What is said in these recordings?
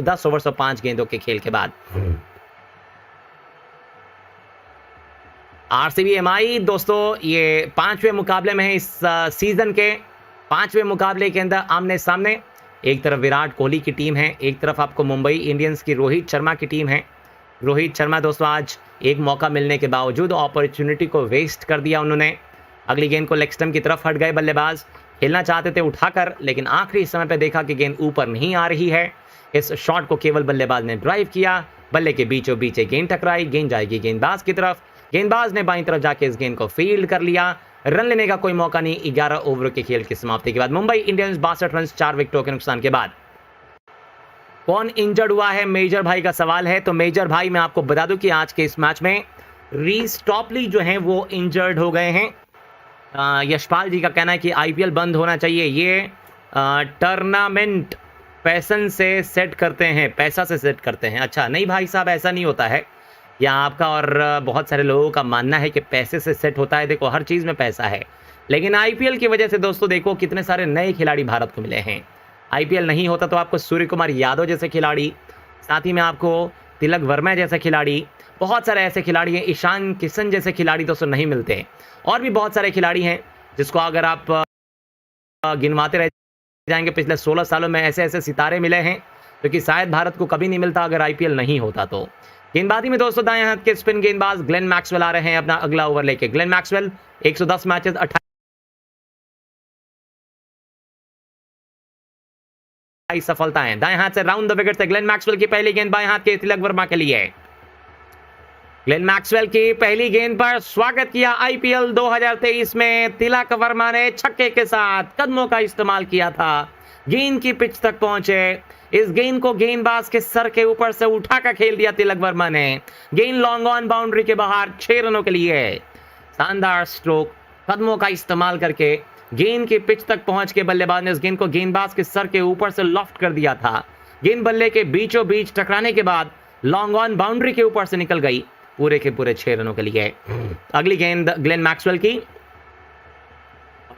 10 over 105 गेंदों के खेल के बाद। आरसीबी एमआई दोस्तों ये 5वें मुकाबले में है इस सीजन के। 5वें मुकाबले के अंदर आमने सामने, एक तरफ विराट कोहली की टीम है, एक तरफ आपको मुंबई इंडियंस की रोहित शर्मा की टीम है। रोहित शर्मा दोस्तों आज एक मौका मिलने के बावजूद अपॉर्चुनिटी को वेस्ट कर दिया उन्होंने। अगली गेंद को लेग स्टंप की तरफ हट गए बल्लेबाज, खेलना चाहते थे उठाकर, लेकिन आखिरी समय पे देखा कि गेंद ऊपर नहीं आ रही है। इस शॉट को केवल बल्लेबाज ने ड्राइव किया, बल्ले के बीचों बीच गेंद टकराई, गेंद जाएगी गेंदबाज की तरफ, गेंदबाज ने बाईं तरफ जाके इस गेंद को फील्ड कर लिया। रन लेने का कोई मौका नहीं। 11 ओवरों के खेल की समाप्ति के बाद मुंबई इंडियंस 62 रन 4 विकेटों के नुकसान के बाद। कौन इंजर्ड हुआ है, मेजर भाई का सवाल है। तो मेजर भाई मैं आपको बता दूं कि आज के इस मैच में रीस टॉपली जो है वो इंजर्ड हो गए हैं। यशपाल जी का कहना है कि आईपीएल बंद होना चाहिए, ये टूर्नामेंट पैसन से सेट करते हैं, पैसा से सेट करते हैं। अच्छा नहीं भाई साहब, ऐसा नहीं होता है। या आपका और बहुत सारे लोगों का मानना है कि पैसे से सेट होता है। देखो हर चीज़ में पैसा है, लेकिन आईपीएल की वजह से दोस्तों देखो कितने सारे नए खिलाड़ी भारत को मिले हैं। आईपीएल नहीं होता तो आपको सूर्य कुमार यादव जैसे खिलाड़ी, साथ ही में आपको तिलक वर्मा जैसे खिलाड़ी, बहुत सारे ऐसे खिलाड़ी हैं, ईशान किशन जैसे खिलाड़ी दोस्तों नहीं मिलते हैं। और भी बहुत सारे खिलाड़ी हैं जिसको अगर आप गिनवाते रह जाएंगे, पिछले 16 सालों में ऐसे ऐसे सितारे मिले हैं जो कि शायद भारत को कभी नहीं मिलता अगर आईपीएल नहीं होता तो। गेंदबाजी में दोस्तों दाएं हाथ के स्पिन गेंदबाज ग्लेन मैक्सवेल आ रहे हैं अपना अगला ओवर लेके। ग्लेन मैक्सवेल 110 मैचेस 28 सफलताएं। दाएं हाथ से राउंड द विकेट से ग्लेन मैक्सवेल की पहली गेंद बाएं हाथ के तिलक वर्मा के लिए। ग्लेन मैक्सवेल की पहली गेंद पर स्वागत किया आईपीएल 2023 में। तिलक वर्मा ने छक्के के साथ कदमों का इस्तेमाल किया था, गेंद की पिच तक पहुंचे। इस गेंद को गेंदबाज के सर के ऊपर से उठाकर खेल दिया तिलक वर्मा ने। गेंद लॉन्ग ऑन बाउंड्री के बाहर 6 रनों के लिए। शानदार स्ट्रोक, कदमों का इस्तेमाल करके गेंद की पिच तक पहुंच के बल्लेबाज ने इस गेंद को गेंदबाज के सर के ऊपर से लॉफ्ट कर दिया था। गेंद बल्ले के बीचों बीच टकराने के बाद लॉन्ग ऑन बाउंड्री के ऊपर से निकल गई पूरे के पूरे 6 रनों के लिए। अगली गेंद ग्लेन मैक्सवेल की,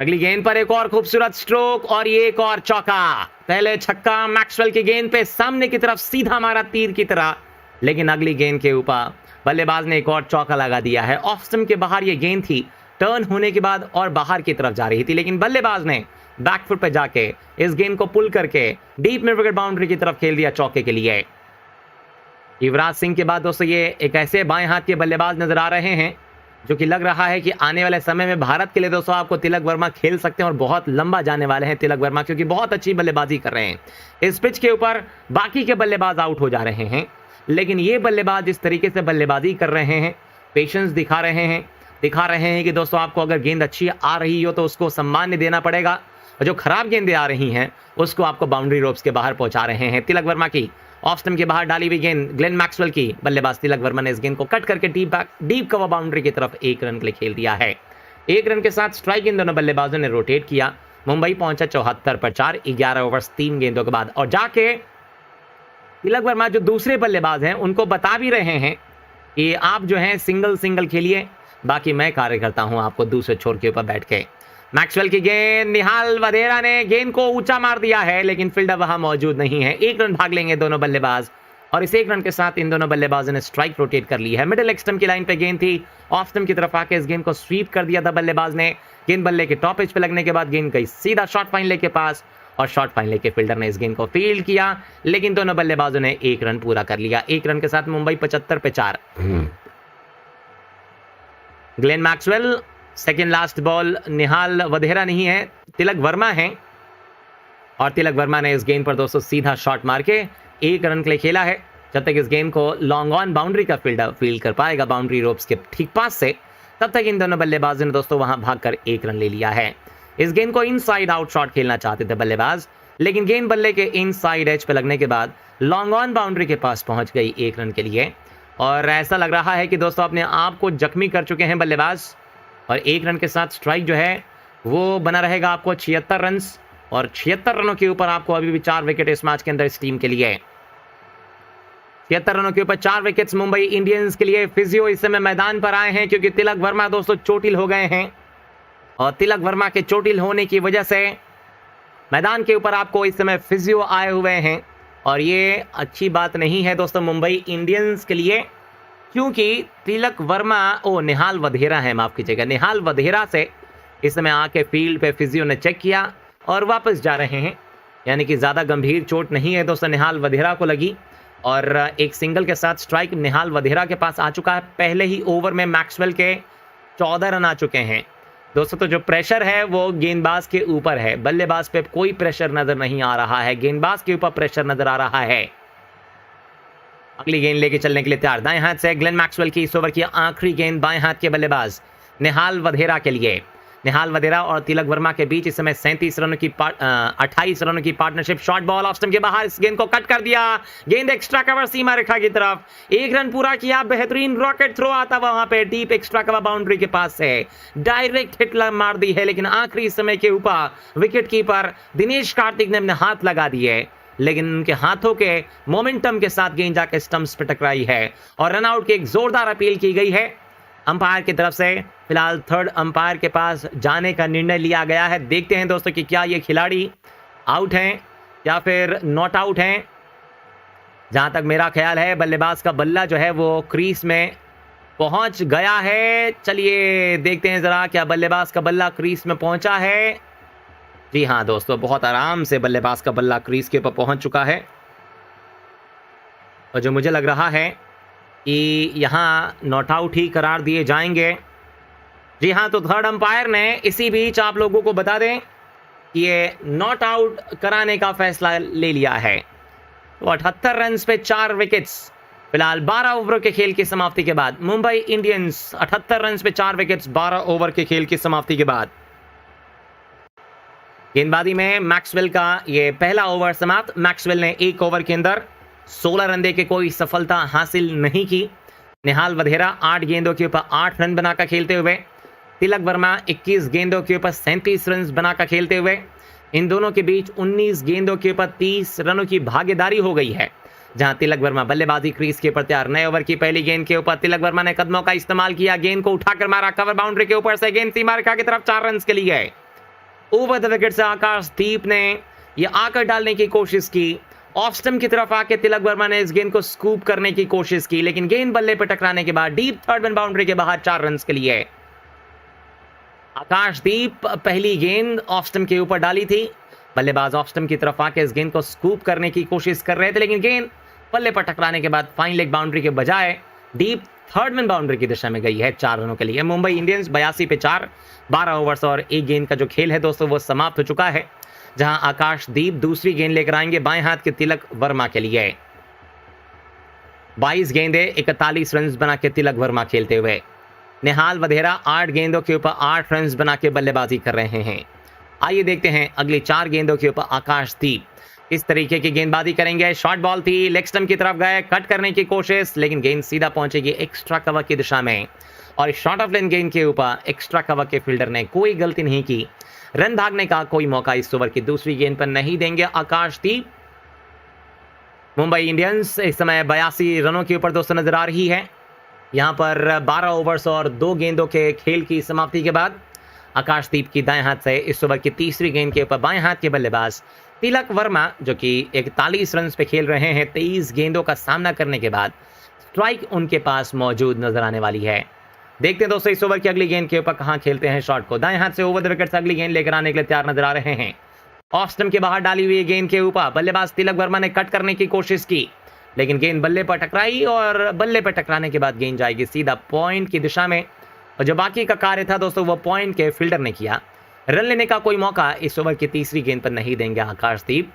अगली गेंद पर एक और खूबसूरत स्ट्रोक और ये एक और चौका। पहले छक्का मैक्सवेल की गेंद पे सामने की तरफ सीधा मारा तीर की तरह, लेकिन अगली गेंद के ऊपर बल्लेबाज ने एक और चौका लगा दिया है। ऑफ स्टंप के बाहर ये गेंद थी, टर्न होने के बाद और बाहर की तरफ जा रही थी, लेकिन बल्लेबाज ने बैकफुट पे जाके इस गेंद को पुल करके डीप मिड विकेट बाउंड्री की तरफ खेल दिया चौके के लिए। युवराज सिंह के बाद दोस्तों ये एक ऐसे बाएं हाथ के बल्लेबाज नजर आ रहे हैं जो कि लग रहा है कि आने वाले समय में भारत के लिए दोस्तों आपको तिलक वर्मा खेल सकते हैं और बहुत लंबा जाने वाले हैं तिलक वर्मा, क्योंकि बहुत अच्छी बल्लेबाजी कर रहे हैं। इस पिच के ऊपर बाकी के बल्लेबाज आउट हो जा रहे हैं, लेकिन ये बल्लेबाज जिस तरीके से बल्लेबाजी कर रहे हैं, पेशेंस दिखा रहे हैं कि दोस्तों आपको अगर गेंद अच्छी आ रही हो तो उसको सम्मान देना पड़ेगा, और जो खराब गेंदें आ रही हैं उसको आपको बाउंड्री रोप्स के बाहर पहुंचा रहे हैं। तिलक वर्मा की ऑफ स्टंप के बाहर डाली हुई गेंद ग्लेन मैक्सवेल की, बल्लेबाज तिलक वर्मा ने इस गेंद को कट करके डीप कवर बाउंड्री की तरफ 1 रन के लिए खेल दिया है। 1 रन के साथ स्ट्राइक इन दोनों बल्लेबाजों ने रोटेट किया। मुंबई पहुंचा 74 पर 4 11 ओवर्स 3 गेंदों के बाद, और जाके तिलक वर्मा जो दूसरे बल्लेबाज हैं उनको बता भी रहे हैं कि आप जो हैं सिंगल खेलिए, बाकी मैं कार्य करता हूं आपको दूसरे छोर के ऊपर बैठ के। मैक्सवेल की गेंद, निहाल वधेरा ने गेंद को ऊंचा मार दिया है, लेकिन फील्डर वहां मौजूद नहीं है। 1 रन भाग लेंगे दोनों बल्लेबाज, और इस 1 रन के साथ इन दोनों बल्लेबाजों ने स्ट्राइक रोटेट कर ली है। मिडिल लेग स्टंप की लाइन पे गेंद थी, ऑफ स्टंप की तरफ आके इस गेंद को स्वीप कर दिया था बल्लेबाज ने। गेंद बल्ले के टॉप एज पे लगने के बाद गेंद गई सीधा शॉर्ट फाइनल के पास, और शॉर्ट फाइनल के फील्डर ने इस गेंद को फील्ड किया, लेकिन दोनों बल्लेबाजों ने 1 रन पूरा कर लिया। 1 रन के साथ मुंबई 75 पे 4। Glenn Maxwell, second last ball, Nihal Wadhera नहीं है, तिलक वर्मा है, और तिलक वर्मा ने इस गेंद पर दोस्तों सीधा शॉट मार के 1 रन के लिए खेला है। जब तक इस गेंद को लॉन्ग ऑन बाउंड्री का फील्डर फील्ड कर पाएगा बाउंड्री रोप्स के ठीक पास से, तब तक इन दोनों बल्लेबाजों ने दोस्तों वहां भागकर 1 रन ले लिया है। इस गेंद को इनसाइड आउट शॉट खेलना चाहते थे बल्लेबाज, लेकिन गेंद बल्ले के इनसाइड एज पे लगने के बाद लॉन्ग ऑन बाउंड्री के पास पहुंच गई 1 रन के लिए, और ऐसा लग रहा है कि दोस्तों अपने आप को जख्मी कर चुके हैं बल्लेबाज, और 1 रन के साथ स्ट्राइक जो है वो बना रहेगा आपको 76 रन, और 76 रनों के ऊपर आपको अभी भी 4 विकेट इस मैच के अंदर इस टीम के लिए। 76 रनों के ऊपर 4 विकेट्स मुंबई इंडियंस के लिए। फिजियो इस समय मैदान पर आए हैं क्योंकि तिलक वर्मा दोस्तों चोटिल हो गए हैं, और तिलक वर्मा के चोटिल होने की वजह से मैदान के ऊपर आपको इस समय फिजियो आए हुए हैं। और ये अच्छी बात नहीं है दोस्तों मुंबई इंडियंस के लिए, क्योंकि तिलक वर्मा निहाल वधेरा है, माफ कीजिएगा, निहाल वधेरा से इस समय आके फील्ड पे फिजियो ने चेक किया और वापस जा रहे हैं। यानी कि ज़्यादा गंभीर चोट नहीं है दोस्तों निहाल वधेरा को लगी, और एक सिंगल के साथ स्ट्राइक निहाल वधेरा के पास आ चुका है। पहले ही ओवर में मैक्सवेल के 14 रन आ चुके हैं दोस्तों। तो जो प्रेशर है वो गेंदबाज के ऊपर है, बल्लेबाज पे कोई प्रेशर नजर नहीं आ रहा है, गेंदबाज के ऊपर प्रेशर नजर आ रहा है। अगली गेंद लेके चलने के लिए तैयार, दाएं हाथ से ग्लेन मैक्सवेल की इस ओवर की आखिरी गेंद बाएं हाथ के बल्लेबाज निहाल वधेरा के लिए। निहाल वधेरा और तिलक वर्मा के बीच इस समय 37 रनों की 28 रनों की partnership. Short ball off stump के बाहर, इस गेंद को कट कर दिया, गेंद एक्स्ट्रा कवर सीमा रेखा की तरफ, 1 रन पूरा किया। बेहतरीन रॉकेट थ्रो आता वहां पे डीप एक्स्ट्रा कवर बाउंड्री के पास से डायरेक्ट हिट मार दी है, लेकिन आखिरी समय के ऊपर विकेट कीपर दिनेश कार्तिक ने अपने हाथ लगा दिए, लेकिन उनके हाथों के मोमेंटम के साथ गेंद जाकर स्टंप्स पे टकराई है और रनआउट की एक जोरदार अपील की गई है अंपायर की तरफ से। फिलहाल थर्ड अंपायर के पास जाने का निर्णय लिया गया है। देखते हैं दोस्तों कि क्या ये खिलाड़ी आउट हैं या फिर नॉट आउट हैं। जहां तक मेरा ख्याल है बल्लेबाज का बल्ला जो है वो क्रीज में पहुंच गया है। चलिए देखते हैं जरा, क्या बल्लेबाज का बल्ला क्रीज में पहुंचा है। जी हाँ दोस्तों, बहुत आराम से बल्लेबाज का बल्ला क्रीज के ऊपर पहुंच चुका है, और जो मुझे लग रहा है कि यहाँ नॉट आउट ही करार दिए जाएंगे। जी हाँ, तो थर्ड अंपायर ने इसी बीच आप लोगों को बता दें कि ये नॉट आउट कराने का फैसला ले लिया है। तो 78 रन पे 4 विकेट्स। फिलहाल 12 ओवर के खेल की समाप्ति के बाद मुंबई इंडियंस 78 रन पे 4 विकेट्स 12 ओवर के खेल की समाप्ति के बाद। गेंदबाजी में मैक्सवेल का ये पहला ओवर समाप्त। मैक्सवेल ने 1 ओवर के अंदर 16 रन देके कोई सफलता हासिल नहीं की। निहाल वधेरा 8 गेंदों के ऊपर 8 रन बनाकर खेलते हुए, तिलक वर्मा 21 गेंदों के ऊपर 37 रन बनाकर खेलते हुए, इन दोनों के बीच 19 गेंदों के ऊपर 30 रनों की भागीदारी हो गई है। जहां तिलक वर्मा बल्लेबाजी क्रीज के ऊपर तैयार। नए ओवर की पहली गेंद के ऊपर तिलक वर्मा ने कदमों का इस्तेमाल किया, गेंद को उठाकर मारा कवर बाउंड्री के ऊपर से, गेंद सीमा रेखा की तरफ 4 रन के लिए। ओवर द विकेट से आकाशदीप ने यह आकर डालने की कोशिश की, ऑफ स्टंप की तरफ आके तिलक वर्मा ने इस गेंद को स्कूप करने की कोशिश की, लेकिन गेंद बल्ले पर टकराने के बाद डीप थर्ड मैन बाउंड्री के बाहर 4 रन के लिए। आकाशदीप पहली गेंद ऑफ स्टंप के ऊपर डाली थी, बल्लेबाज ऑफ स्टंप की तरफ आके इस गेंद को स्कूप करने की कोशिश कर रहे थे, लेकिन गेंद बल्ले पर टकराने के बाद फाइन लेग बाउंड्री के बजाय डीप थर्ड मैन बाउंड्री की दिशा में गई है 4 रनों के लिए। मुंबई इंडियंस 82 पे 4, 12 ओवर्स और 1 गेंद का जो खेल है दोस्तों वो समाप्त हो चुका है। जहां आकाशदीप दूसरी गेंद लेकर आएंगे बाएं हाथ के तिलक वर्मा के लिए। 22 गेंदें 41 रन बना के तिलक वर्मा खेलते हुए। निहाल वधेरा 8 गेंदों के ऊपर 8 रन बना के बल्लेबाजी कर रहे हैं। आइए देखते हैं अगली 4 गेंदों के ऊपर आकाशदीप किस तरीके की गेंदबाजी करेंगे। शॉर्ट बॉल थी, लेग स्टंप की तरफ गए, कट करने की कोशिश, लेकिन गेंद सीधा पहुंचेगी एक्स्ट्रा कवर की दिशा में, और शॉर्ट ऑफ लेन गेंद के ऊपर एक्स्ट्रा कवर के फील्डर ने कोई गलती नहीं की। रन भागने का कोई मौका इस ओवर की दूसरी गेंद पर नहीं देंगे आकाशदीप। मुंबई इंडियंस इस समय 82 रनों के ऊपर दोस्तों नजर आ रही है। यहां पर 12 ओवर्स और 2 गेंदों के खेल की समाप्ति के बाद आकाशदीप की दाएं हाथ से इस ओवर की तीसरी गेंद के ऊपर बाएं हाथ के बल्लेबाज तिलक वर्मा जो कि 41 रन पे खेल रहे हैं, 23 गेंदों का सामना करने के बाद स्ट्राइक उनके पास मौजूद नजर आने वाली है। देखते हैं दोस्तों इस ओवर की अगली गेंद के ऊपर कहां खेलते हैं शॉट को। दाएं हाथ से ओवर द विकेट से अगली गेंद लेकर आने के लिए तैयार नजर आ रहे हैं। ऑफ स्टंप के बाहर डाली हुई गेंद के ऊपर बल्लेबाज तिलक वर्मा ने कट करने की कोशिश की, लेकिन गेंद बल्ले पर टकराई, और बल्ले पर टकराने के बाद गेंद जाएगी सीधा पॉइंट की दिशा में, और जो बाकी का कार्य था दोस्तों वो पॉइंट के फील्डर ने किया। रन लेने का कोई मौका इस ओवर की तीसरी गेंद पर नहीं देंगे आकाशदीप।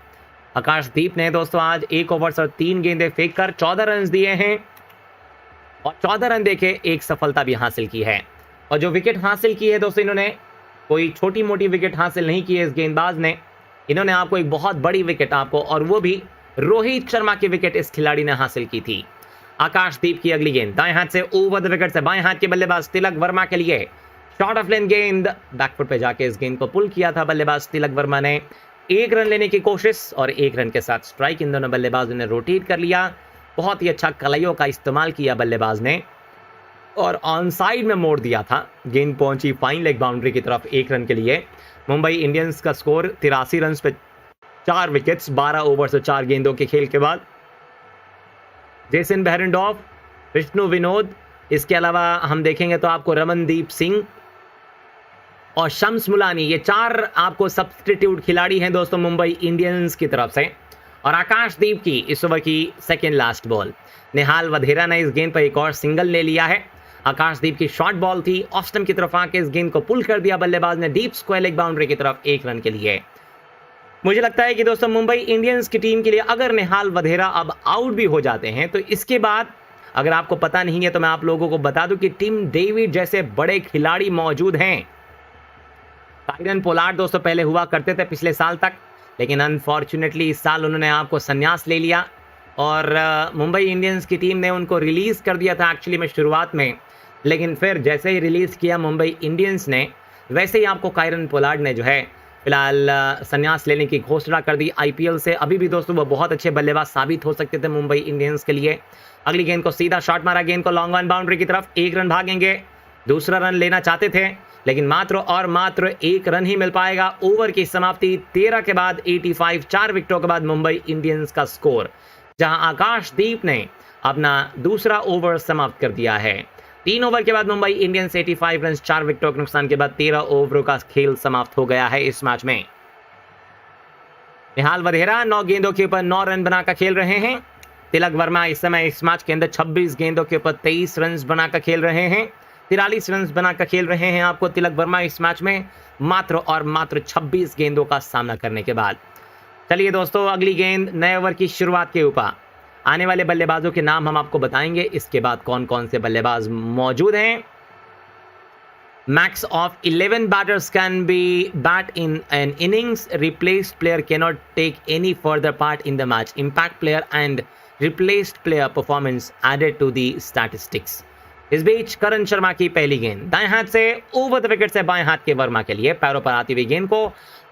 आकाशदीप ने दोस्तों आज 1 ओवर और 3 गेंदें फेंक कर 14 रन दिए हैं, और 14 रन देके एक सफलता भी हासिल की है। और जो विकेट हासिल की है दोस्तों, इन्होंने कोई छोटी मोटी विकेट हासिल नहीं की है इस गेंदबाज ने, इन्होंने आपको एक बहुत बड़ी विकेट आपको, और वो भी रोहित शर्मा की विकेट इस खिलाड़ी ने हासिल की थी। आकाशदीप की अगली गेंद दाएं हाथ से ओवर द विकेट से बाएं हाथ के बल्लेबाज तिलक वर्मा के लिए। शॉर्ट ऑफ लेन गेंद बैकफुट पे जाके इस गेंद को पुल किया था बल्लेबाज तिलक वर्मा ने। 1 रन लेने की कोशिश और 1 रन के साथ स्ट्राइक, इन दोनों बल्लेबाजों ने रोटेट कर लिया। बहुत ही अच्छा कलाइयों का इस्तेमाल किया बल्लेबाज ने, और ऑन साइड में मोड़ दिया था। गेंद पहुंची फाइन लेग बाउंड्री की तरफ 1 रन के लिए। मुंबई इंडियंस का स्कोर 83 रन पे 4 विकेट्स 12 ओवर्स और 4 गेंदों के खेल के बाद। जेसन बेहरेंडॉफ, विष्णु विनोद, इसके अलावा हम देखेंगे तो आपको रमनदीप सिंह और शम्स मुलानी, ये 4 आपको सब्स्टिट्यूट खिलाड़ी हैं दोस्तों मुंबई इंडियंस की तरफ से। और आकाशदीप की इस ओवर की second last ball. Nihal Vadra ने इस गेंद पर एक और सिंगल ले लिया है। आकाशदीप की शॉर्ट बॉल थी, ऑफ स्टंप की तरफ आके इस गेंद को पुल कर दिया बल्लेबाज ने डीप स्क्वायर लेग बाउंड्री की तरफ 1 रन के लिए। मुझे लगता है कि दोस्तों मुंबई इंडियंस की टीम के लिए अगर निहाल वधेरा अब आउट भी हो जाते हैं तो इसके बाद, अगर आपको पता नहीं है तो मैं आप लोगों को बता दूं कि टिम डेविड जैसे बड़े खिलाड़ी मौजूद हैं। कायरन पोलार्ड दोस्तों पहले हुआ करते थे पिछले साल तक, लेकिन अनफॉर्चुनेटली इस साल उन्होंने आपको संन्यास ले लिया और मुंबई इंडियंस की टीम ने उनको रिलीज़ कर दिया था एक्चुअली में शुरुआत में, लेकिन फिर जैसे ही रिलीज़ किया मुंबई इंडियंस ने, वैसे ही आपको कायरन पोलार्ड ने जो है फिलहाल संन्यास लेने की घोषणा कर दी आईपीएल से। अभी भी दोस्तों वो बहुत अच्छे बल्लेबाज साबित हो सकते थे मुंबई इंडियंस के लिए। अगली गेंद को सीधा शॉट मारा, गेंद को लॉन्ग ऑन बाउंड्री की तरफ, 1 रन भागेंगे। दूसरा रन लेना चाहते थे लेकिन मात्र और मात्र 1 रन ही मिल पाएगा। ओवर की समाप्ति 13 के बाद 85, 4 विकेटों के बाद मुंबई इंडियंस का स्कोर, जहां आकाशदीप ने अपना दूसरा ओवर समाप्त कर दिया है। 3 ओवर के बाद मुंबई इंडियंस 85 रन, 4 विकेटों के नुकसान के बाद 13 ओवरों का खेल समाप्त हो गया है इस मैच में। निहाल वधेरा 9 गेंदों के ऊपर 9 रन बनाकर खेल रहे हैं। तिलक वर्मा इस समय इस मैच के अंदर 26 गेंदों के ऊपर 23 रन बनाकर खेल रहे हैं। 43 रन बनाकर खेल रहे हैं आपको तिलक वर्मा इस मैच में, मात्र और मात्र 26 गेंदों का सामना करने के बाद। चलिए दोस्तों, अगली गेंद नए ओवर की शुरुआत के ऊपर। आने वाले बल्लेबाजों के नाम हम आपको बताएंगे, इसके बाद कौन कौन से बल्लेबाज मौजूद हैं। Max of 11 batters can be bat in an innings. Replaced player cannot take any further part in the match. Impact player and replaced player performance added to the statistics. इस बीच करण शर्मा की पहली गेंद दाएं हाथ से ओवर द विकेट से बाएं हाथ के वर्मा के लिए, पैरों पर आती हुई गेंद को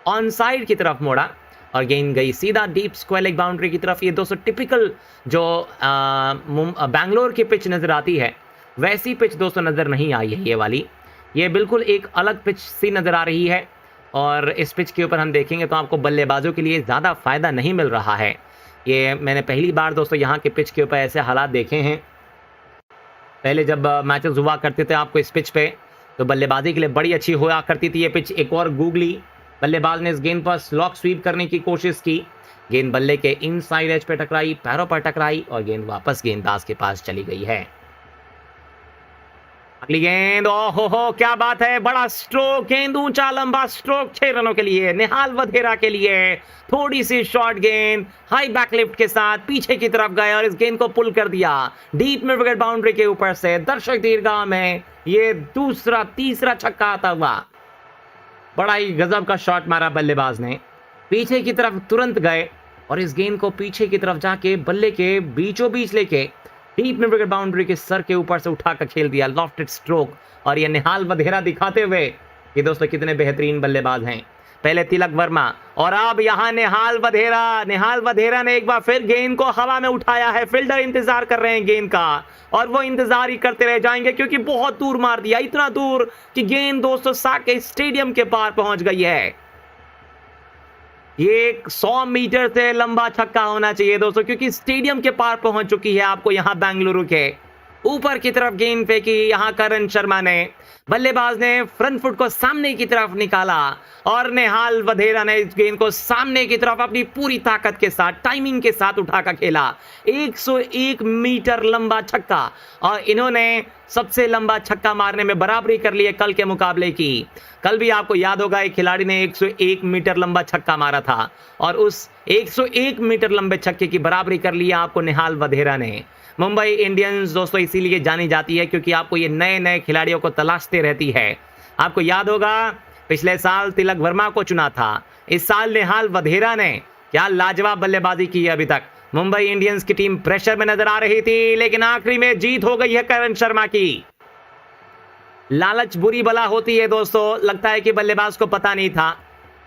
ऑन साइड की तरफ मोड़ा और गेंद गई सीधा डीप स्क्वायर लेग बाउंड्री की तरफ। ये दोस्तों टिपिकल जो बैंगलोर की पिच नजर आती है वैसी पिच दोस्तों नजर नहीं आई है ये वाली। ये बिल्कुल एक अलग पिच सी नज़र आ रही है और इस पिच के ऊपर हम देखेंगे तो आपको बल्लेबाजों के लिए ज़्यादा फ़ायदा नहीं मिल रहा है। ये मैंने पहली बार दोस्तों यहाँ के पिच के ऊपर ऐसे हालात देखे हैं। पहले जब मैचेस हुआ करते थे आपको इस पिच पे तो बल्लेबाजी के लिए बड़ी अच्छी हुआ करती थी ये पिच। एक और गूगली बल्लेबाज ने इस गेंद पर स्लॉक स्वीप करने की कोशिश की, गेंद बल्ले के इनसाइड एज पे टकराई, पैरों पर टकराई और गेंद वापस गेंदबाज के पास चली गई है। अगली गेंद, ओहो क्या बात है, बड़ा स्ट्रोक, गेंद ऊंचा लंबा स्ट्रोक 6 रनों के लिए निहाल वधेरा के लिए। थोड़ी सी शॉर्ट गेंद हाई बैकलिफ्ट के साथ पीछे की तरफ गए और इस गेंद को पुल कर दिया डीप में विकेट बाउंड्री के ऊपर से। दर्शक दीर्घा में ये दूसरा तीसरा छक्का आता हुआ, बड़ा ही गजब का शॉट मारा बल्लेबाज ने, पीछे की तरफ तुरंत गए और इस गेंद को पीछे की तरफ जाके बल्ले के बीचों बीच लेके डीप में विकेट बाउंड्री के सर के ऊपर से उठाकर खेल दिया लॉफ्टेड स्ट्रोक। और ये निहाल वधेरा दिखाते हुए ये दोस्तों कितने बेहतरीन बल्लेबाज हैं। पहले तिलक वर्मा और अब यहाँ निहाल वधेरा। निहाल वधेरा ने एक बार फिर गेंद को हवा में उठाया है। फील्डर इंतजार कर रहे हैं गेंद का और वो इंतजार ही करते रह जाएंगे क्योंकि बहुत दूर मार दिया, इतना दूर कि गेंद दोस्तों साके स्टेडियम के पार पहुंच गई है। ये 100 मीटर से लंबा छक्का होना चाहिए दोस्तों, क्योंकि स्टेडियम के पार पहुंच चुकी है आपको यहां बेंगलुरु के। ऊपर की तरफ गेंद फेंकी यहां करण शर्मा ने, बल्लेबाज ने फ्रंट फुट को सामने की तरफ निकाला और निहाल वधेरा ने इस गेंद को सामने की तरफ अपनी पूरी ताकत के साथ टाइमिंग के साथ उठाकर खेला। 101 मीटर लंबा छक्का और इन्होंने सबसे लंबा छक्का मारने में बराबरी कर ली है कल के मुकाबले की। कल भी आपको याद होगा एक खिलाड़ी ने 101 मीटर लंबा छक्का मारा था और उस 101 मीटर लंबे छक्के की बराबरी कर लिया आपको निहाल वधेरा ने। मुंबई इंडियंस दोस्तों इसीलिए जानी जाती है क्योंकि आपको ये नए नए खिलाड़ियों को तलाशते रहती है। आपको याद होगा पिछले साल तिलक वर्मा को चुना था, इस साल निहाल वधेरा ने क्या लाजवाब बल्लेबाजी की है। अभी तक मुंबई इंडियंस की टीम प्रेशर में नजर आ रही थी, लेकिन आखिरी में जीत हो गई है करण शर्मा की। लालच बुरी बला होती है दोस्तों, लगता है कि बल्लेबाज को पता नहीं था।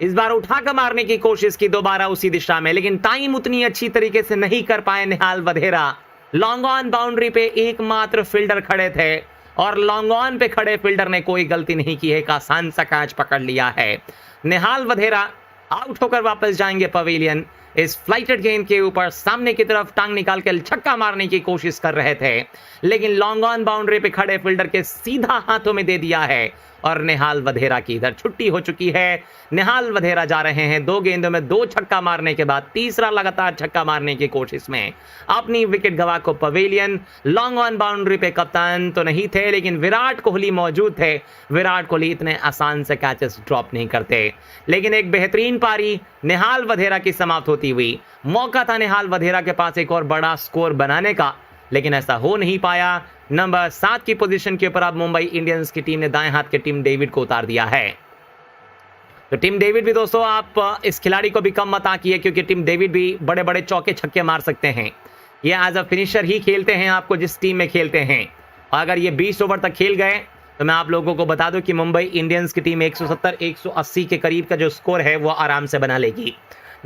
इस बार उठाकर मारने की कोशिश की दोबारा उसी दिशा में, लेकिन टाइम उतनी अच्छी तरीके से नहीं कर पाए निहाल वधेरा। लॉन्ग ऑन बाउंड्री पे एकमात्र फील्डर खड़े थे और लॉन्ग ऑन पे खड़े फील्डर ने कोई गलती नहीं की है, एक आसान सा कैच पकड़ लिया है। निहाल वधेरा आउट होकर वापस जाएंगे पवेलियन। इस फ्लाइटेड गेंद के ऊपर सामने की तरफ टांग निकाल के छक्का मारने की कोशिश कर रहे थे, लेकिन लॉन्ग ऑन बाउंड्री पे खड़े फील्डर के सीधा हाथों में दे दिया है और निहाल वधेरा की इधर छुट्टी हो चुकी है। निहाल वधेरा जा रहे हैं 2 गेंदों में 2 छक्का मारने के बाद तीसरा लगातार छक्का मारने की कोशिश में अपनी विकेट गवा को पवेलियन। लॉन्ग ऑन बाउंड्री पे कप्तान तो नहीं थे, लेकिन विराट कोहली मौजूद थे। विराट कोहली इतने आसान से कैचेस ड्रॉप नहीं करते, लेकिन एक बेहतरीन पारी निहाल वधेरा की समाप्त होती हुई। मौका था निहाल वधेरा के पास एक और बड़ा स्कोर बनाने का, लेकिन ऐसा हो नहीं पाया। नंबर 7 की पोजीशन के ऊपर अब मुंबई इंडियंस की टीम ने दाएं हाथ के टिम डेविड को उतार दिया है। तो टिम डेविड भी दोस्तों, आप इस खिलाड़ी को भी कम मत आंकिए, क्योंकि टिम डेविड भी बड़े बड़े चौके छक्के मार सकते हैं। ये एज अ फिनिशर ही खेलते हैं, आपको जिस टीम में खेलते हैं। और अगर ये 20 ओवर तक खेल गए तो मैं आप लोगों को बता दूं कि मुंबई इंडियंस की टीम 170-180 के करीब का जो स्कोर है वो आराम से बना लेगी।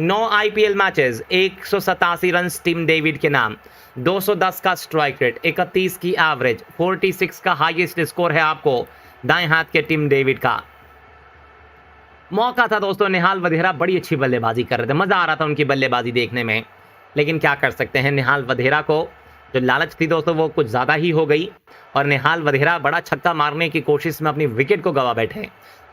9 IPL matches, 187 run Tim David के नाम, 210 का स्ट्राइक रेट, 31 की एवरेज, 46 का हाईएस्ट स्कोर है आपको दाएं हाथ के टिम डेविड का। मौका था दोस्तों, निहाल वधेरा बड़ी अच्छी बल्लेबाजी कर रहे थे, मजा आ रहा था उनकी बल्लेबाजी देखने में, लेकिन क्या कर सकते हैं, निहाल वधेरा को जो लालच थी दोस्तों वो कुछ ज्यादा ही हो गई और निहाल वधेरा बड़ा छक्का मारने की कोशिश में अपनी विकेट को गवा बैठे।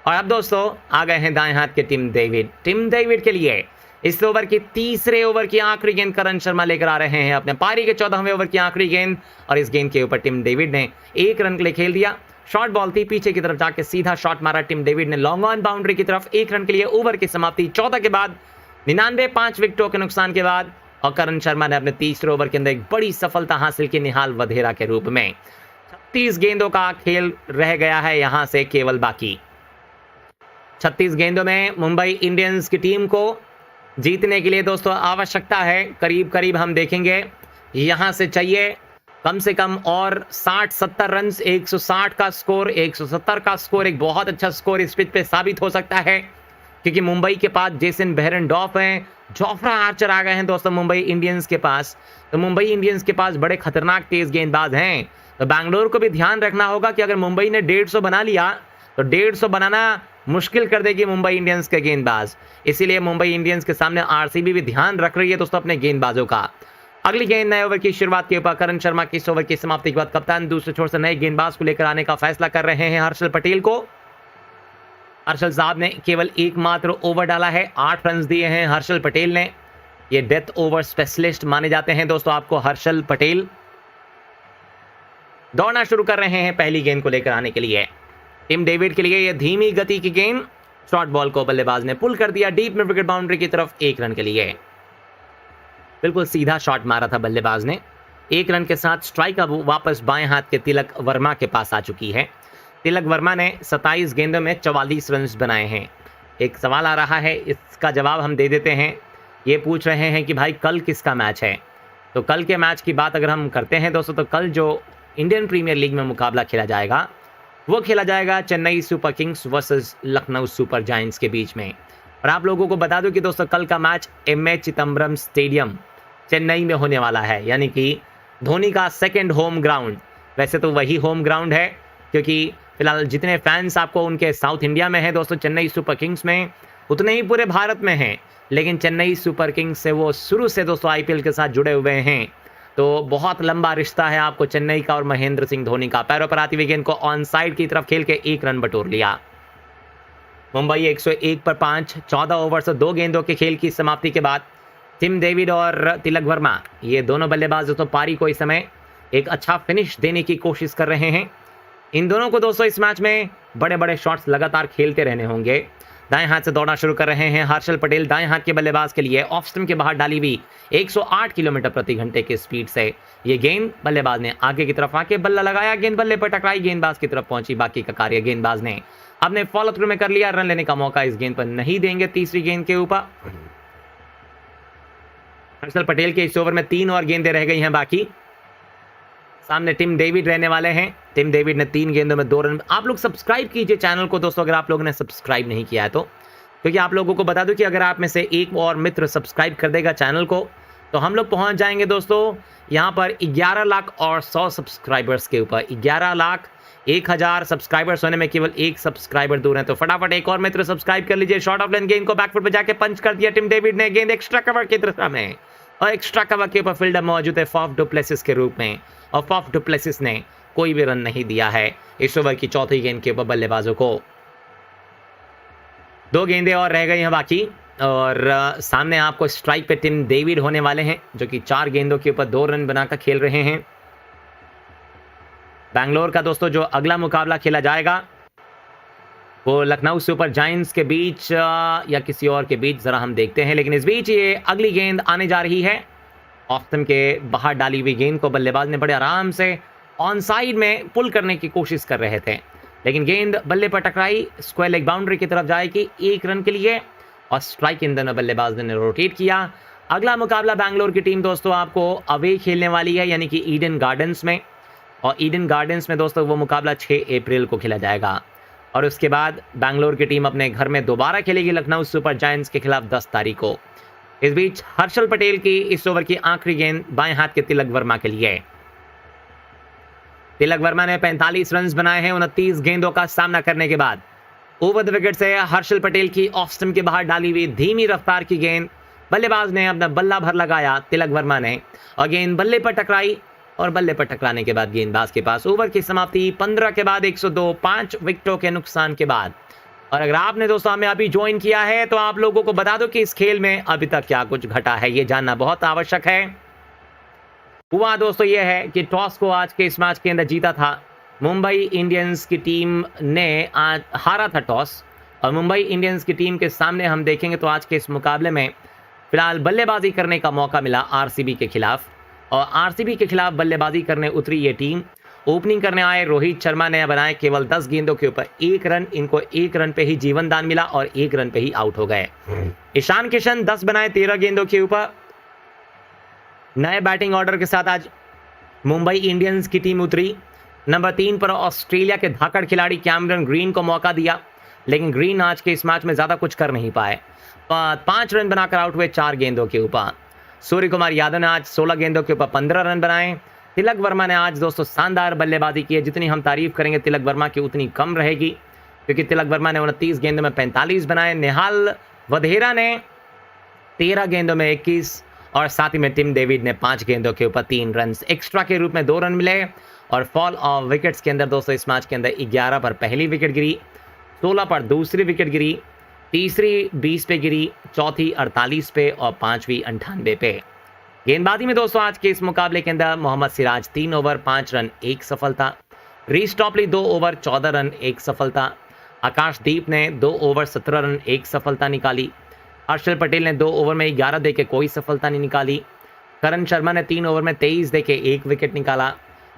और अब दोस्तों आ गए हैं दाएं हाथ के टिम डेविड। टिम डेविड के लिए इस ओवर की तीसरे ओवर की आखिरी गेंद करण शर्मा लेकर आ रहे हैं अपने पारी के 14वें ओवर की आखिरी गेंद, और इस गेंद के ऊपर टिम डेविड ने 1 रन के लिए खेल दिया। शॉर्ट बॉल थी, पीछे की तरफ जाके सीधा शॉट मारा टिम डेविड ने लॉन्ग ऑन बाउंड्री की तरफ, 1 रन के लिए। ओवर की समाप्ति 14 के बाद 99, 5 विकेटों के नुकसान के बाद, और करण शर्मा ने अपने तीसरे ओवर के अंदर एक बड़ी सफलता हासिल की निहाल वधेरा के रूप में। 36 गेंदों का खेल रह गया है यहां से केवल बाकी। 36 गेंदों में मुंबई इंडियंस की टीम को जीतने के लिए दोस्तों आवश्यकता है करीब करीब हम देखेंगे यहां से चाहिए कम से कम और 60-70 रन। 160 का स्कोर, 170 का स्कोर एक बहुत अच्छा स्कोर इस पिच पे साबित हो सकता है, क्योंकि मुंबई के पास जेसन बेहरेनडॉर्फ हैं, जोफ्रा आर्चर आ गए हैं दोस्तों मुंबई इंडियंस के पास। तो मुंबई इंडियंस के पास बड़े खतरनाक तेज गेंदबाज हैं। तो बैंगलोर को भी ध्यान रखना होगा कि अगर मुंबई ने 150 बना लिया तो 150 बनाना मुश्किल कर देगी मुंबई इंडियंस के गेंदबाज। इसीलिए मुंबई इंडियंस के सामने आरसीबी भी ध्यान रख रही है दोस्तों अपने गेंदबाजों का। अगली गेंद नए ओवर की शुरुआत के ऊपर करण शर्मा की इस ओवर की समाप्ति के बाद कप्तान दूसरे छोर से नए गेंदबाज को लेकर आने का फैसला कर रहे हैं हर्षल पटेल को। हर्षल साहब ने केवल एकमात्र ओवर डाला है, 8 रन दिए हैं हर्षल पटेल ने। ये डेथ ओवर स्पेशलिस्ट माने जाते हैं दोस्तों आपको हर्षल पटेल। दौड़ना शुरू कर रहे हैं पहली गेंद को लेकर आने के लिए। टिम डेविड के लिए ये धीमी गति की गेंद, शॉर्ट बॉल को बल्लेबाज ने पुल कर दिया डीप में विकेट बाउंड्री की तरफ 1 रन के लिए। बिल्कुल सीधा शॉट मारा था बल्लेबाज ने। 1 रन के साथ स्ट्राइक अब वापस बाएं हाथ के तिलक वर्मा के पास आ चुकी है। तिलक वर्मा ने 27 गेंदों में 44 रन बनाए हैं। एक सवाल आ रहा है, इसका जवाब हम दे देते हैं। ये पूछ रहे हैं कि भाई कल किसका मैच है। तो कल के मैच की बात अगर हम करते हैं दोस्तों, तो कल जो इंडियन प्रीमियर लीग में मुकाबला खेला जाएगा वो खेला जाएगा Chennai super Kings versus Lucknow super giants के बीच में। और आप लोगों को बता दूं कि दोस्तों कल का match MA Chidambaram stadium Chennai में होने वाला है, यानी कि धोनी का सेकंड होम ग्राउंड। वैसे तो वही होम ग्राउंड है, क्योंकि फिलहाल जितने फैंस आपको उनके साउथ इंडिया में है दोस्तों चेन्नई सुपर किंग्स में, उतने ही पूरे भारत में हैं। लेकिन चेन्नई सुपर किंग्स से वो शुरू से दोस्तों आईपीएल के साथ जुड़े हुए हैं, तो बहुत लंबा रिश्ता है आपको चेन्नई का और महेंद्र सिंह धोनी का। पैरों पर आती हुई गेंद को ऑन साइड की तरफ खेल के 1 रन बटोर लिया। मुंबई 101 पर 5, 14 ओवर से 2 गेंदों के खेल की समाप्ति के बाद टिम डेविड और तिलक वर्मा, ये दोनों बल्लेबाज दोस्तों पारी को इस समय एक अच्छा फिनिश देने की कोशिश कर रहे हैं। इन दोनों को दोस्तों इस मैच में बड़े बड़े शॉट्स लगातार खेलते रहने होंगे। दाएं हाथ से दौड़ना शुरू कर रहे हैं हर्षल पटेल। दाएं हाथ के बल्लेबाज के लिए ऑफ स्टंप के बाहर डाली हुई 108 किलोमीटर प्रति घंटे की स्पीड से ये गेंद बल्लेबाज ने आगे की तरफ आके बल्ला लगाया, गेंद बल्ले पर टकराई, गेंदबाज की तरफ पहुंची। बाकी का कार्य गेंदबाज ने अपने फॉलो थ्रू में कर लिया। रन लेने का मौका इस गेंद पर नहीं देंगे तीसरी गेंद के ऊपर। हर्षल पटेल के इस ओवर में 3 और गेंदें रह गई हैं बाकी। सामने टिम डेविड रहने वाले हैं। टिम डेविड ने 3 गेंदों में 2 रन। आप लोग सब्सक्राइब कीजिए चैनल को दोस्तों अगर आप लोगों ने सब्सक्राइब नहीं किया है तो, क्योंकि आप लोगों को बता दूं कि अगर आप में से एक और मित्र सब्सक्राइब कर देगा चैनल को तो हम लोग पहुंच जाएंगे दोस्तों यहाँ पर 11 लाख और 100 सब्सक्राइबर्स के ऊपर। 11 लाख 1000 सब्सक्राइबर्स होने में केवल एक सब्सक्राइबर दूर है। तो फटाफट एक और मित्र सब्सक्राइब कर लीजिए। शॉर्ट ऑफ लेंथ गेंद को बैकफुट पे जाके पंच कर दिया टिम डेविड ने। गेंद एक्स्ट्रा कवर की दिशा में और एक्स्ट्रा कवर के ऊपर फील्डर मौजूद है फाफ डु प्लेसिस के रूप में, और फाफ डु प्लेसिस ने कोई भी रन नहीं दिया है इस ओवर की चौथी गेंद के ऊपर बल्लेबाजों को। 2 गेंदें और रह गई हैं बाकी, और सामने आपको स्ट्राइक पे टिम डेविड होने वाले हैं जो कि 4 गेंदों के ऊपर 2 रन बनाकर खेल रहे हैं। बैंगलोर का दोस्तों जो अगला मुकाबला खेला जाएगा वो लखनऊ सुपर जायंट्स के बीच या किसी और के बीच, जरा हम देखते हैं। लेकिन इस बीच ये अगली गेंद आने जा रही है। ऑफ स्टंप के बाहर डाली हुई गेंद को बल्लेबाज ने बड़े आराम से ऑन साइड में पुल करने की कोशिश कर रहे थे, लेकिन गेंद बल्ले पर टकराई, स्क्वायर लेग बाउंड्री की तरफ जाएगी 1 रन के लिए, और स्ट्राइक इन दोनों बल्लेबाज ने रोटेट किया। अगला मुकाबला बैंगलोर की टीम दोस्तों आपको अवे खेलने वाली है, यानी कि ईडन गार्डन्स में, और ईडन गार्डन्स में दोस्तों वो मुकाबला 6 अप्रैल को खेला जाएगा। और उसके बाद बैंगलोर की टीम अपने घर में दोबारा खेलेगी लखनऊ सुपर जायंट्स के खिलाफ 10 तारीख को। इस बीच हर्षल पटेल की इस ओवर की आखिरी गेंद बाएं हाथ के तिलक वर्मा के लिए। तिलक वर्मा ने 45 रन बनाए हैं 29 गेंदों का सामना करने के बाद। ओवर द विकेट से हर्षल पटेल की ऑफ स्टंप के बाहर डाली हुई धीमी रफ्तार की गेंद बल्लेबाज ने अपना बल्ला भर लगाया तिलक वर्मा ने, और गेंद बल्ले पर टकराई, और बल्ले पर टकराने के बाद गेंदबाज के पास ओवर की समाप्ति 15 के बाद 102, 5 विकेटों के नुकसान के बाद। और अगर आपने दोस्तों हमें अभी ज्वाइन किया है तो आप लोगों को बता दो कि इस खेल में अभी तक क्या कुछ घटा है, ये जानना बहुत आवश्यक है। हुआ दोस्तों ये है कि टॉस को आज के इस मैच के अंदर जीता था मुंबई इंडियंस की टीम ने। आज हारा था टॉस, और मुंबई इंडियंस की टीम के सामने हम देखेंगे तो आज के इस मुकाबले में फिलहाल बल्लेबाजी करने का मौका मिला आरसीबी के खिलाफ, और आरसीबी के खिलाफ बल्लेबाजी करने उतरी ये टीम। ओपनिंग करने आए रोहित शर्मा ने बनाए केवल 10 गेंदों के ऊपर 1 रन, इनको 1 रन पे ही जीवन दान मिला और 1 रन पे ही आउट हो गए। ईशान किशन 10 बनाए 13 गेंदों के ऊपर। नए बैटिंग ऑर्डर के साथ आज मुंबई इंडियंस की टीम उतरी। नंबर 3 पर ऑस्ट्रेलिया के धाकड़ खिलाड़ी कैमरन ग्रीन को मौका दिया, लेकिन ग्रीन आज के इस मैच में ज्यादा कुछ कर नहीं पाए। 5 रन बनाकर आउट हुए 4 गेंदों के ऊपर। सूर्य कुमार यादव ने आज 16 गेंदों के ऊपर 15 रन बनाए। तिलक वर्मा ने आज दोस्तों शानदार बल्लेबाजी की है। जितनी हम तारीफ करेंगे तिलक वर्मा की उतनी कम रहेगी, क्योंकि तिलक वर्मा ने 29 गेंदों में 45 बनाए। निहाल वधेरा ने 13 गेंदों में 21, और साथ ही में टिम डेविड ने 5 गेंदों के ऊपर 3 रन। एक्स्ट्रा के रूप में 2 रन मिले, और फॉल ऑफ विकेट्स के अंदर दोस्तों इस मैच के अंदर 11 पर पहली विकेट गिरी, 16 पर दूसरी विकेट गिरी, तीसरी 20 पे गिरी, चौथी 48 पे, और 5वीं 98 पे। गेंदबाजी में दोस्तों आज के इस मुकाबले के अंदर मोहम्मद सिराज 3 ओवर 5 रन 1 सफलता, रीस टॉपली 2 ओवर 14 रन 1 सफलता, आकाशदीप ने 2 ओवर 17 रन 1 सफलता निकाली, हर्षल पटेल ने 2 ओवर में 11 देके कोई सफलता नहीं निकाली, करण शर्मा ने 3 ओवर में 23 देके 1 विकेट निकाला,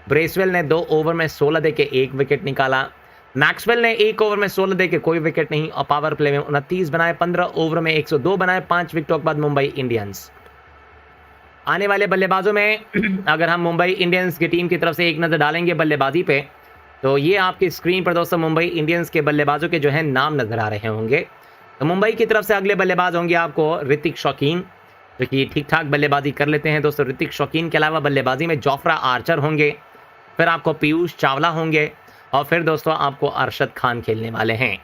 ब्रेसवेल ने 2 ओवर में 16 देके 1 विकेट निकाला, मैक्सवेल ने 1 ओवर में 16 देके कोई विकेट नहीं, और पावर प्ले में 29 बनाए, 15 ओवर में 102 बनाए 5 विकेटों के बाद मुंबई इंडियंस। आने वाले बल्लेबाजों में अगर हम मुंबई इंडियंस की टीम की तरफ से एक नज़र डालेंगे बल्लेबाजी पे, तो ये आपकी स्क्रीन पर दोस्तों मुंबई इंडियंस के बल्लेबाजों के जो है नाम नजर आ रहे होंगे। तो मुंबई की तरफ से अगले बल्लेबाज होंगे आपको ऋतिक शौकीन, जो कि ठीक ठाक बल्लेबाजी कर लेते हैं दोस्तों। ऋतिक शौकीन के अलावा बल्लेबाजी में जोफ्रा आर्चर होंगे, फिर आपको पीयूष चावला होंगे, और फिर दोस्तों आपको अरशद खान खेलने वाले हैं।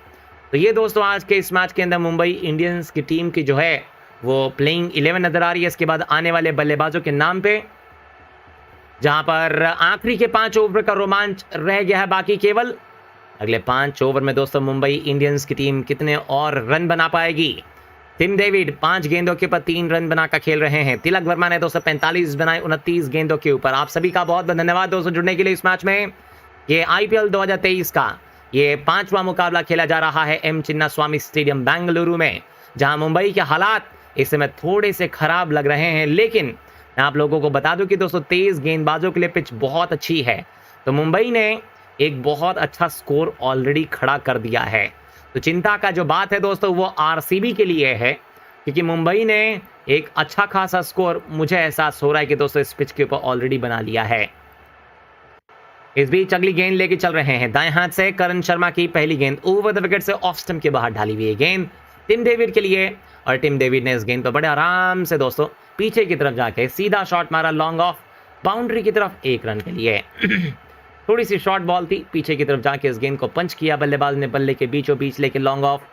तो ये दोस्तों आज के इस मैच के अंदर मुंबई इंडियंस की टीम की जो है वो प्लेइंग 11 नजर आ रही है। इसके बाद आने वाले बल्लेबाजों के नाम पे, जहां पर आखिरी के 5 ओवर का रोमांच रह गया है बाकी केवल। अगले 5 ओवर में दोस्तों मुंबई इंडियंस की टीम कितने और रन बना पाएगी। टिम डेविड 5 गेंदों के ऊपर 3 रन बनाकर खेल रहे हैं। तिलक वर्मा ने 245 बनाए 29 गेंदों के ऊपर। आप सभी का बहुत बहुत धन्यवाद दोस्तों जुड़ने के लिए इस मैच में। ये IPL 2023 का ये 5वां मुकाबला खेला जा रहा है एम चिन्नास्वामी स्टेडियम बेंगलुरु में, जहां मुंबई के हालात इस समय थोड़े से खराब लग रहे हैं, लेकिन मैं आप लोगों को बता दूं कि दोस्तों तेज गेंदबाजों के लिए पिच बहुत अच्छी है। तो मुंबई ने एक बहुत अच्छा स्कोर ऑलरेडी खड़ा कर दिया है। तो चिंता का जो बात है दोस्तों वो आरसीबी के लिए है, क्योंकि मुंबई ने एक अच्छा खासा स्कोर मुझे एहसास हो रहा है कि दोस्तों इस पिच के ऊपर ऑलरेडी बना लिया है। इस बीच अगली गेंद लेके चल रहे हैं दाएं हाथ से करण शर्मा की पहली गेंद ओवर द विकेट से ऑफ स्टंप के बाहर ढाली हुई है गेंद टिम डेविड के लिए, और टिम डेविड ने इस गेंद पर बड़े आराम से दोस्तों पीछे की तरफ जाके सीधा शॉट मारा लॉन्ग ऑफ बाउंड्री की तरफ 1 रन के लिए। थोड़ी सी शॉर्ट बॉल थी, पीछे की तरफ जाके इस गेंद को पंच किया बल्लेबाज ने बल्ले के बीचों बीच लेके लॉन्ग ऑफ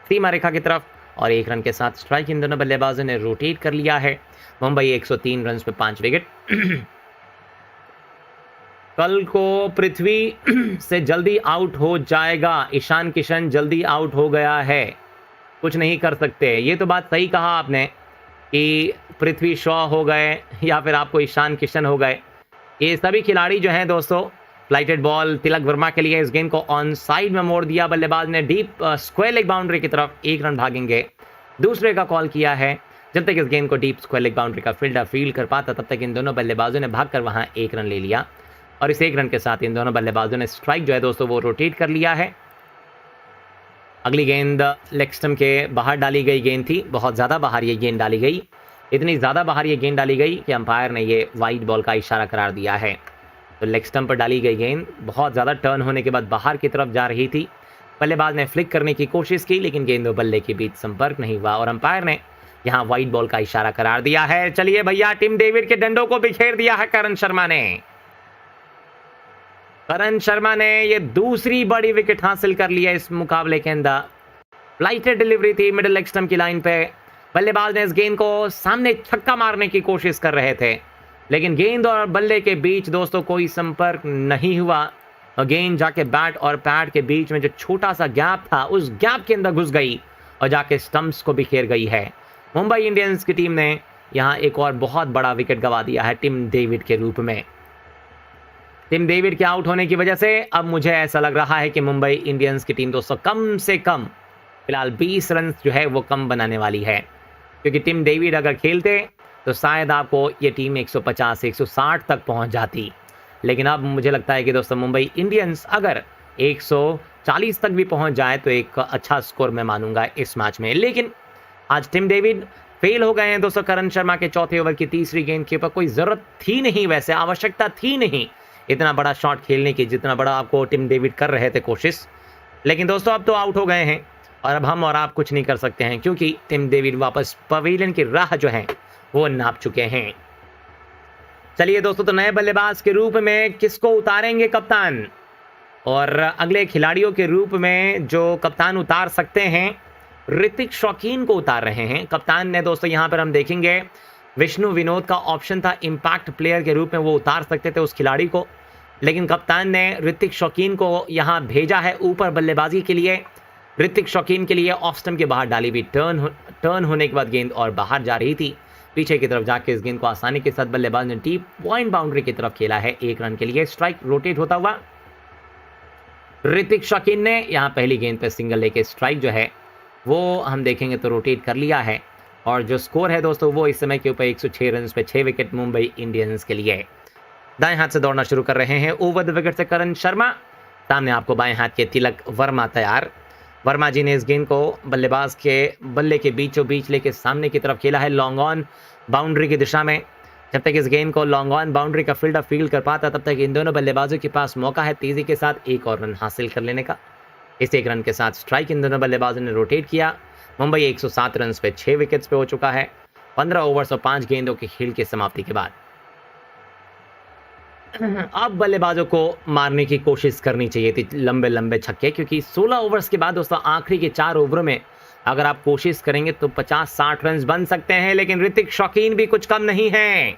सीमा रेखा की तरफ और 1 रन के साथ स्ट्राइक इन दोनों बल्लेबाजों ने रोटेट कर लिया है। मुंबई 103 रन पे 5 विकेट। कल को पृथ्वी से जल्दी आउट हो जाएगा, ईशान किशन जल्दी आउट हो गया है, कुछ नहीं कर सकते। ये तो बात सही कहा आपने कि पृथ्वी शॉ हो गए या फिर आपको ईशान किशन हो गए। ये सभी खिलाड़ी जो हैं दोस्तों, फ्लाइटेड बॉल तिलक वर्मा के लिए, इस गेंद को ऑन साइड में मोड़ दिया बल्लेबाज ने, डीप स्क्वायर लेग बाउंड्री की तरफ 1 रन भागेंगे। दूसरे का कॉल किया है, जब तक इस गेंद को डीप स्क्वायर लेग बाउंड्री का फील्डर फील्ड कर पाता तब तक इन दोनों बल्लेबाजों ने भागकर वहां 1 रन ले लिया और इस 1 रन के साथ इन दोनों बल्लेबाजों ने स्ट्राइक जो है दोस्तों वो रोटेट कर लिया है। अगली गेंद लेग स्टंप के बाहर डाली गई गेंद थी, बहुत ज़्यादा बाहर ये गेंद डाली गई, इतनी ज़्यादा बाहर ये गेंद डाली गई कि अंपायर ने ये वाइड बॉल का इशारा करार दिया है। तो लेग स्टंप पर डाली गई गेंद बहुत ज़्यादा टर्न होने के बाद बाहर की तरफ जा रही थी। बल्लेबाज ने फ्लिक करने की कोशिश की लेकिन गेंद और बल्ले के बीच संपर्क नहीं हुआ और अंपायर ने यहाँ वाइड बॉल का इशारा करार दिया है। चलिए भैया, टिम डेविड के डंडों को बिखेर दिया है करण शर्मा ने। करण शर्मा ने ये दूसरी बड़ी विकेट हासिल कर ली है इस मुकाबले के अंदर। फ्लाइटेड डिलीवरी थी मिडिल लेग स्टंप की लाइन पे, बल्लेबाज ने इस गेंद को सामने छक्का मारने की कोशिश कर रहे थे लेकिन गेंद और बल्ले के बीच दोस्तों कोई संपर्क नहीं हुआ और गेंद जाके बैट और पैड के बीच में जो छोटा सा गैप था उस गैप के अंदर घुस गई और जाके स्टंप्स को बिखेर गई है। मुंबई इंडियंस की टीम ने यहाँ एक और बहुत बड़ा विकेट गंवा दिया है टिम डेविड के रूप में। टिम डेविड के आउट होने की वजह से अब मुझे ऐसा लग रहा है कि मुंबई इंडियंस की टीम दोस्तों कम से कम फिलहाल 20 रन जो है वो कम बनाने वाली है, क्योंकि टिम डेविड अगर खेलते तो शायद आपको ये टीम 150 से 160 तक पहुंच जाती, लेकिन अब मुझे लगता है कि दोस्तों मुंबई इंडियंस अगर 140 तक भी पहुंच जाए तो एक अच्छा स्कोर मैं मानूंगा इस मैच में। लेकिन आज टिम डेविड फेल हो गए हैं दोस्तों करण शर्मा के चौथे ओवर की तीसरी गेंद के ऊपर। कोई ज़रूरत थी नहीं, वैसे आवश्यकता थी नहीं इतना बड़ा शॉट खेलने की जितना बड़ा आपको टिम डेविड कर रहे थे कोशिश, लेकिन दोस्तों अब तो आउट हो गए हैं और अब हम और आप कुछ नहीं कर सकते हैं क्योंकि टिम डेविड वापस पवेलियन की राह जो है वो नाप चुके हैं। चलिए दोस्तों, तो नए बल्लेबाज के रूप में किसको उतारेंगे कप्तान, और अगले खिलाड़ियों के रूप में जो कप्तान उतार सकते हैं ऋतिक शौकीन को उतार रहे हैं कप्तान ने। दोस्तों यहाँ पर हम देखेंगे विष्णु विनोद का ऑप्शन था इम्पैक्ट प्लेयर के रूप में, वो उतार सकते थे उस खिलाड़ी को, लेकिन कप्तान ने ऋतिक शौकीन को यहाँ भेजा है ऊपर बल्लेबाजी के लिए। ऋतिक शौकीन के लिए ऑफ स्टंप के बाहर डाली हुई टर्न होने के बाद गेंद और बाहर जा रही थी, पीछे की तरफ जाके इस गेंद को आसानी के साथ बल्लेबाज ने डीप पॉइंट बाउंड्री की तरफ खेला है 1 रन के लिए। स्ट्राइक रोटेट होता हुआ ऋतिक शौकीन ने यहाँ पहली गेंद पे सिंगल लेके स्ट्राइक जो है वो हम देखेंगे तो रोटेट कर लिया है और जो स्कोर है दोस्तों वो इस समय के ऊपर 106 रन पे 6 विकेट मुंबई इंडियंस के लिए। दाएं हाथ से दौड़ना शुरू कर रहे हैं ओवर द विकेट से करण शर्मा, सामने आपको बाएं हाथ के तिलक वर्मा तैयार। वर्मा जी ने इस गेंद को बल्लेबाज के बल्ले के बीचों बीच लेके सामने की तरफ खेला है लॉन्ग ऑन बाउंड्री की दिशा में। जब तक इस गेंद को लॉन्ग ऑन बाउंड्री का फील्डर फील्ड कर पाता तब तक इन दोनों बल्लेबाजों के पास मौका है तेजी के साथ 1 और रन हासिल कर लेने का। इस 1 रन के साथ स्ट्राइक इन दोनों बल्लेबाजों ने रोटेट किया। मुंबई 107 रन पे 6 विकेट्स पे हो चुका है 15 ओवर्स और 5 गेंदों के खेल की समाप्ति के बाद। अब बल्लेबाजों को मारने की कोशिश करनी चाहिए थी लंबे लंबे छक्के, क्योंकि 16 ओवर्स के बाद दोस्तों आखिरी के 4 ओवरों में अगर आप कोशिश करेंगे तो 50-60 रन बन सकते हैं, लेकिन ऋतिक शौकीन भी कुछ कम नहीं है।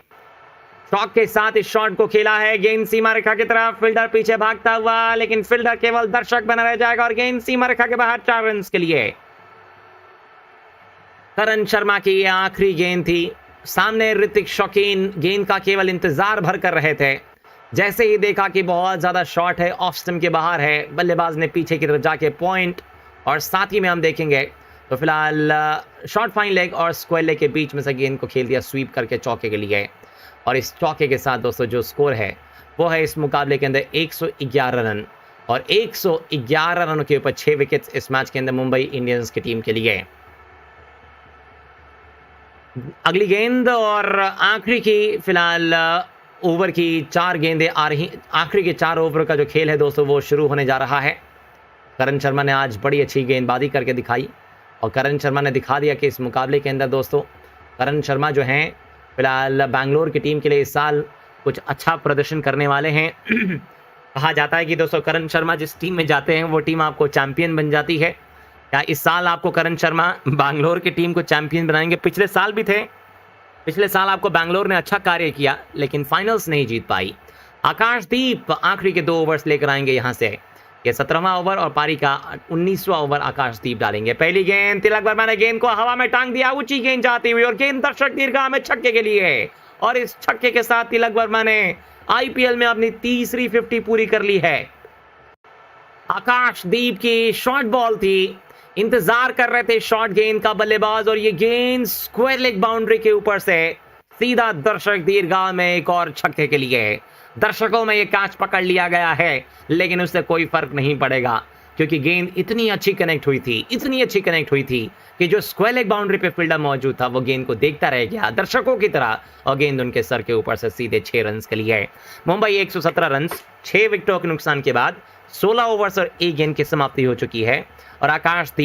शॉट के साथ इस शॉट को खेला है, गेंद सीमा रेखा की तरफ, फील्डर पीछे भागता हुआ, लेकिन फील्डर केवल दर्शक बना रह जाएगा और गेंद सीमा रेखा के बाहर 4 रन के लिए। करण शर्मा की यह आखिरी गेंद थी, सामने ऋतिक शौकीन गेंद का केवल इंतजार भर कर रहे थे। जैसे ही देखा कि बहुत ज्यादा शॉट है, ऑफ स्टंप के बाहर है, बल्लेबाज ने पीछे की तरफ जाके पॉइंट, और साथ ही में हम देखेंगे तो फिलहाल शॉर्ट फाइन लेग और स्क्वायर लेग के बीच में से गेंद को खेल दिया स्वीप करके चौके के लिए। और इस चौके के साथ दोस्तों जो स्कोर है वो है इस मुकाबले के अंदर 111 रन, और 111 रनों के ऊपर 6 विकेट्स इस मैच के अंदर मुंबई इंडियंस की टीम के लिए। अगली गेंद और आखिरी की फिलहाल ओवर की 4 गेंदें आ रही, आखिरी के 4 ओवर का जो खेल है दोस्तों वो शुरू होने जा रहा है। करण शर्मा ने आज बड़ी अच्छी गेंदबाजी करके दिखाई और करण शर्मा ने दिखा दिया कि इस मुकाबले के अंदर दोस्तों करण शर्मा जो हैं फिलहाल बैंगलोर की टीम के लिए इस साल कुछ अच्छा प्रदर्शन करने वाले हैं। कहा जाता है कि दोस्तों करण शर्मा जिस टीम में जाते हैं वो टीम आपको चैंपियन बन जाती है। क्या इस साल आपको करण शर्मा बैंगलोर की टीम को चैंपियन बनाएंगे? पिछले साल भी थे, पिछले साल आपको बैंगलोर ने अच्छा कार्य किया लेकिन फाइनल्स नहीं जीत पाई। आकाशदीप आखिरी के 2 ओवर्स लेकर आएंगे यहां से। ये 17वां ओवर और पारी का 19वां ओवर आकाशदीप डालेंगे। पहली गेंद तिलक वर्मा ने गेंद को हवा में टांग दिया, ऊंची गेंद जाती हुई और गेंद दर्शक दीर्घा में छक्के के लिए है। और इस छक्के के साथ तिलक वर्मा ने आईपीएल में अपनी तीसरी 50 पूरी कर ली है। आकाशदीप की शॉर्ट बॉल थी, इंतजार कर रहे थे शॉर्ट गेंद का बल्लेबाज और ये गेंद स्क्वायर लेग बाउंड्री के ऊपर से सीधा दर्शक दीर्घा में एक और छक्के के लिए। दर्शकों में ये कैच पकड़ लिया गया है लेकिन उससे कोई फर्क नहीं पड़ेगा क्योंकि गेंद इतनी अच्छी कनेक्ट हुई थी, इतनी अच्छी कनेक्ट हुई थी कि जो स्क्वायर लेग बाउंड्री पे फील्डर मौजूद था वो गेंद को देखता रह गया दर्शकों की तरह और गेंद उनके सर के ऊपर से सीधे 6 रन के लिए। मुंबई 117 रन 6 विकेटों के नुकसान के बाद 16 ओवर्स और 1 गेंद की समाप्ति हो चुकी है और आकाशदीप